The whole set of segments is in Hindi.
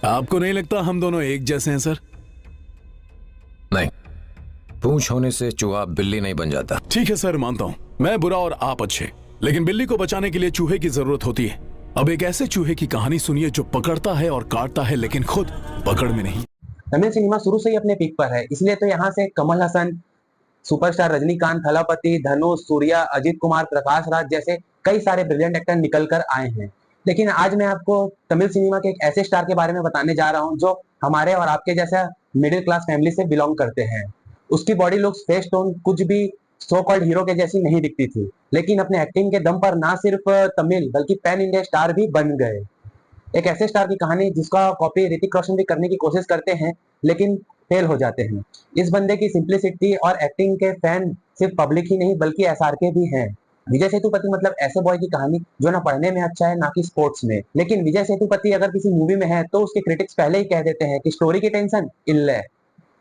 आपको नहीं लगता हम दोनों एक जैसे हैं सर? नहीं, पूंछ होने से चूहा बिल्ली नहीं बन जाता। ठीक है सर, मानता हूँ मैं बुरा और आप अच्छे, लेकिन बिल्ली को बचाने के लिए चूहे की जरूरत होती है। अब एक ऐसे चूहे की कहानी सुनिए जो पकड़ता है और काटता है लेकिन खुद पकड़ में नहीं। तमिल सिनेमा शुरू से ही अपने पीक पर है, इसलिए तो यहाँ से कमल हसन, सुपरस्टार रजनीकांत, थलापति, धनुष, सूर्या, अजीत कुमार, प्रकाश राज जैसे कई सारे ब्रिलियंट एक्टर निकल कर आए हैं। लेकिन आज मैं आपको तमिल सिनेमा के एक ऐसे स्टार के बारे में बताने जा रहा हूँ जो हमारे और आपके जैसा मिडिल क्लास फैमिली से बिलोंग करते हैं। उसकी बॉडी लुक्स, फेस टोन कुछ भी सो कॉल्ड हीरो के जैसी नहीं दिखती थी, लेकिन अपने एक्टिंग के दम पर ना सिर्फ तमिल बल्कि पैन इंडिया स्टार भी बन गए। एक ऐसे स्टार की कहानी जिसका कॉपी ऋतिक रोशन भी करने की कोशिश करते हैं लेकिन फेल हो जाते हैं। इस बंदे की सिंप्लिसिटी और एक्टिंग के फैन सिर्फ पब्लिक ही नहीं बल्कि एसआरके भी हैं। विजय सेतुपति मतलब ऐसे बॉय की कहानी जो ना पढ़ने में अच्छा है ना कि स्पोर्ट्स में। लेकिन विजय सेतुपति अगर किसी मूवी में है तो उसके क्रिटिक्स पहले ही कह देते हैं कि स्टोरी की टेंशन इल्ले।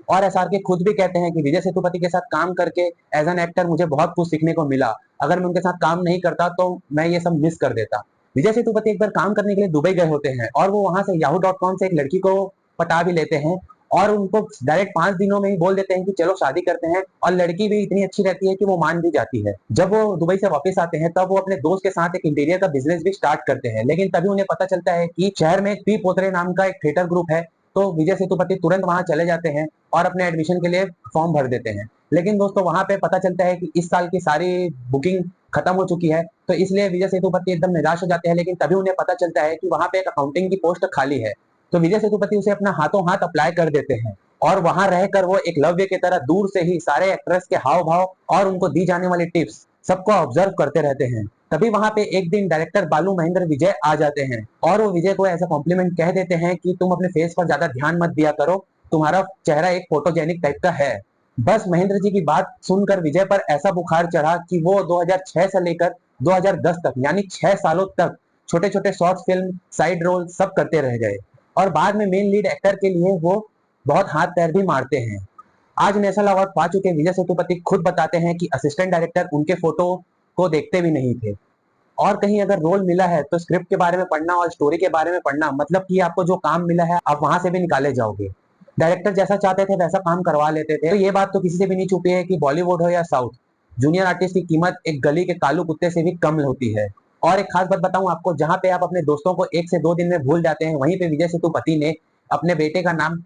और एसआरके खुद भी कहते हैं कि विजय सेतुपति के साथ काम करके एज एन एक्टर मुझे बहुत कुछ सीखने को मिला, अगर मैं उनके साथ काम नहीं करता तो मैं ये सब मिस कर देता। विजय सेतुपति एक बार काम करने के लिए दुबई गए होते हैं और वो वहां से yahoo.com से एक लड़की को पटा भी लेते हैं और उनको डायरेक्ट 5 दिनों में ही बोल देते हैं कि चलो शादी करते हैं, और लड़की भी इतनी अच्छी रहती है कि वो मान भी जाती है। जब वो दुबई से वापस आते हैं तब वो अपने दोस्त के साथ एक इंटीरियर का बिजनेस भी स्टार्ट करते हैं, लेकिन तभी उन्हें पता चलता है कि शहर में पी पोतरे नाम का एक थिएटर ग्रुप है। तो विजय सेतुपति तुरंत वहां चले जाते हैं और अपने एडमिशन के लिए फॉर्म भर देते हैं। लेकिन दोस्तों वहां पे पता चलता है कि इस साल की सारी बुकिंग खत्म हो चुकी है, तो इसलिए विजय सेतुपति एकदम निराश हो जाते हैं। लेकिन तभी उन्हें पता चलता है कि वहां पे एक अकाउंटिंग की पोस्ट खाली है, तो विजय सेतुपति उसे अपना हाथों हाथ अप्लाई कर देते हैं और वहां रहकर वो एक लव्य की तरह दूर से ही सारे एक्ट्रेस के हाव भाव और उनको दी जाने वाली टिप्स सबको ऑब्जर्व करते रहते हैं। तभी वहां पे एक दिन डायरेक्टर बालू महेंद्र विजय आ जाते हैं और वो विजय को ऐसा कॉम्प्लीमेंट कह देते हैं कि तुम अपने फेस पर ज्यादा ध्यान मत दिया करो, तुम्हारा चेहरा एक फोटोजेनिक टाइप का है। बस महेंद्र जी की बात सुनकर विजय पर ऐसा बुखार चढ़ा कि वो 2006 से लेकर 2010 तक यानी 6 सालों तक छोटे छोटे शॉर्ट फिल्म, साइड रोल सब करते रह गए और बाद में मेन लीड एक्टर के लिए वो बहुत हाथ पैर भी मारते हैं। आज नेशनल अवार्ड पा चुके विजय सेतुपति खुद बताते हैं कि असिस्टेंट डायरेक्टर उनके फोटो को देखते भी नहीं थे, और कहीं अगर रोल मिला है तो स्क्रिप्ट के बारे में पढ़ना और स्टोरी के बारे में पढ़ना, मतलब कि आपको जो काम मिला है आप वहां से भी निकाले जाओगे। डायरेक्टर जैसा चाहते थे वैसा काम करवा लेते थे। तो ये बात तो किसी से भी नहीं छुपी है कि बॉलीवुड हो या साउथ, जूनियर आर्टिस्ट की कीमत एक गली के कालू कुत्ते से भी कम होती है। और एक खास बात बताऊं आपको, जहां पे आप अपने दोस्तों को 1 से 2 दिन में भूल जाते हैं, वहीं पे विजय सेतुपति ने अपने बेटे का नाम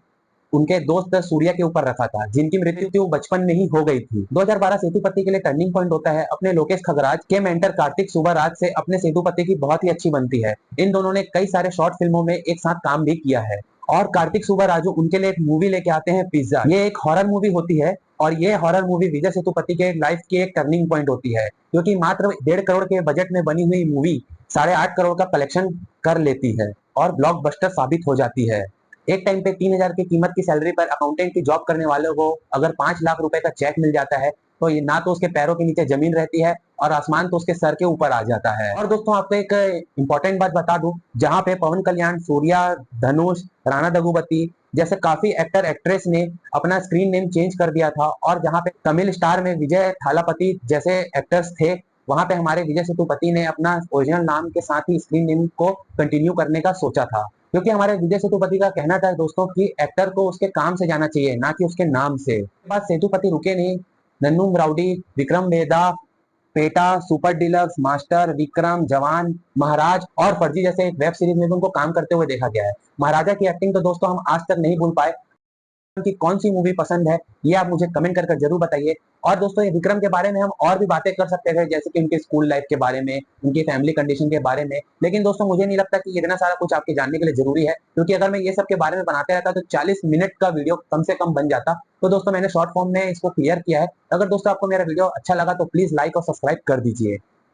उनके दोस्त सूर्या के ऊपर रखा था, जिनकी मृत्यु बचपन में ही हो गई थी। 2012 सेतुपति के लिए टर्निंग पॉइंट होता है। अपने लोकेश खगराज के मेंटर कार्तिक सुब्बाराज से अपने सेतुपति की बहुत ही अच्छी बनती है। इन दोनों ने कई सारे शॉर्ट फिल्मों में एक साथ काम भी किया है। और कार्तिक सुब्बाराजू उनके लिए एक मूवी लेके आते हैं, पिज्जा। ये एक हॉरर मूवी होती है और ये हॉरर मूवी विजय सेतुपति के लाइफ की एक टर्निंग पॉइंट होती है, क्योंकि मात्र 1.5 करोड़ के बजट में बनी हुई मूवी 8.5 करोड़ का कलेक्शन कर लेती है और ब्लॉकबस्टर साबित हो जाती है। एक टाइम पे 3,000 की कीमत की सैलरी पर अकाउंटेंट की जॉब करने वालों को अगर 5 लाख रुपए का चेक मिल जाता है तो ये ना तो उसके पैरों के नीचे जमीन रहती है और आसमान तो उसके सर के ऊपर आ जाता है। और दोस्तों आपको एक इंपॉर्टेंट बात बता दूं, जहां पे पवन कल्याण, सूर्या, धनुष, राणा दग्गुबाती जैसे काफी एक्टर एक्ट्रेस ने अपना स्क्रीन नेम चेंज कर दिया था, और जहां पे तमिल स्टार में विजय थालापति जैसे एक्टर्स थे, वहां पे हमारे विजय सेतुपति ने अपना ओरिजिनल नाम के साथ ही स्क्रीन नेम को कंटिन्यू करने का सोचा था। क्योंकि हमारे विजय सेतुपति का कहना था दोस्तों कि एक्टर को उसके काम से जाना चाहिए, ना कि उसके नाम से। बाद सेतुपति रुके नहीं, Naanum Rowdy, Vikram Vedha, Petta, super deluxe, master, Vikram, Jawan, Maharaja और फर्जी जैसे एक वेब सीरीज में भी उनको काम करते हुए देखा गया है। महाराजा की एक्टिंग तो दोस्तों हम आज तक नहीं भूल पाए। की कौन सी मूवी पसंद है ये आप मुझे कमेंट कर जरूर बताइए। और दोस्तों ये विक्रम के बारे में हम और भी बातें कर सकते थे, जैसे कि उनके स्कूल लाइफ के बारे में, उनकी फैमिली कंडीशन के बारे में, लेकिन दोस्तों मुझे नहीं लगता कि इतना सारा कुछ आपके जानने के लिए जरूरी है, क्योंकि अगर मैं ये सब के बारे में बनाते रहता तो 40 मिनट का वीडियो कम से कम बन जाता। तो दोस्तों मैंने शॉर्ट फॉर्म में इसको क्लियर किया है। अगर दोस्तों आपको मेरा वीडियो अच्छा लगा तो प्लीज लाइक और सब्सक्राइब कर दीजिए।